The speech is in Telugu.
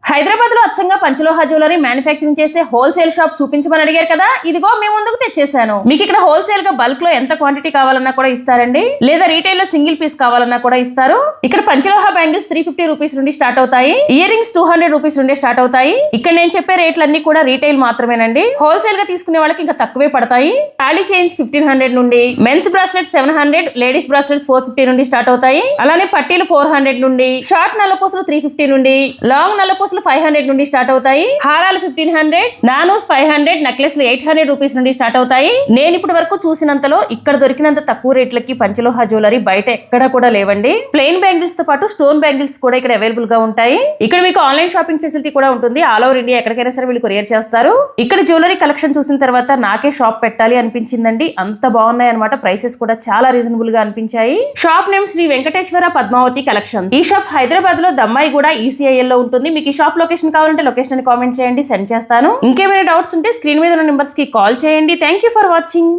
హైదరాబాద్ లో అచ్చంగా పంచలోహ జ్యువెలరీ మ్యానుఫ్యాక్చరింగ్ చేసే హోల్సేల్ షాప్ చూపించమని అడిగారు కదా, ఇదిగో మీ ముందుకు తెచ్చేసాను. మీకు ఇక్కడ హోల్సేల్ గా బల్క్ లో ఎంత క్వాంటిటీ కావాలన్నా కూడా ఇస్తారండి, లేదా రీటైల్ లో సింగిల్ పీస్ కావాలన్నా కూడా ఇస్తారు. ఇక్కడ పంచలోహ బ్యాంగిల్స్ 350 రూపీస్ నుండి స్టార్ట్ అవుతాయి. ఇయర్ రింగ్స్ 200 రూపీస్ నుండి స్టార్ట్ అవుతాయి. ఇక్కడ నేను చెప్పే రేట్లన్నీ కూడా రీటైల్ మాత్రమేనండి. హోల్సేల్ గా తీసుకునే వాళ్ళకి ఇంకా తక్కువే పడతాయి. తాళీ చైన్స్ 1500 నుండి, మెన్స్ బ్రాస్లెట్స్ 700, లేడీస్ బ్రాస్లెట్స్ 450 నుండి స్టార్ట్ అవుతాయి. అలానే పట్టీలు 400 నుండి, షార్ట్ నల్లపూసలు 350 నుండి, లాంగ్ నల్లపూసలు 500 నుండి స్టార్ట్ అవుతాయి. హారాలు 1500, నానోస్ 500, నెక్లెస్లు 800 రూపీస్ నుండి స్టార్ట్ అవుతాయి. నేను ఇప్పటి వరకు చూసినంతలో ఇక్కడ దొరికినంత తక్కువ రేట్లకి పంచలోహ జ్యువెలరీ బయట ఎక్కడ కూడా లేవండి. ప్లెయిన్ బ్యాంగిల్స్ తో పాటు స్టోన్ బ్యాంగిల్స్ కూడా ఇక్కడ అవైలబుల్ గా ఉంటాయి. ఇక్కడ మీకు ఆన్లైన్ షాపింగ్ ఫెసిలిటీ కూడా ఉంటుంది. ఆల్ ఓవర్ ఇండియా ఎక్కడికైనా సరే వీళ్ళు కొరియర్ చేస్తారు. ఇక్కడ జ్యువెలరీ కలెక్షన్ చూసిన తర్వాత నాకే షాప్ పెట్టాలి అనిపించిందండి. అంత బాగున్నాయి అనమాట. ప్రైసెస్ కూడా చాలా రీజనబుల్ గా అనిపించాయి. Shop name Shri Venkateswara Padmavathi collection. ఈ షాప్ హైదరాబాద్ లో దమ్మాయి కూడా ECIL లో ఉంటుంది. మీకు ఈ షాప్ లొకేషన్ కావాలంటే లొకేషన్ ని కామెంట్ చేయండి, సెండ్ చేస్తాను. ఇంకేమైనా డౌట్స్ ఉంటే స్క్రీన్ మీద ఉన్న నెంబర్స్ కి కాల్ చేయండి. Thank you for watching.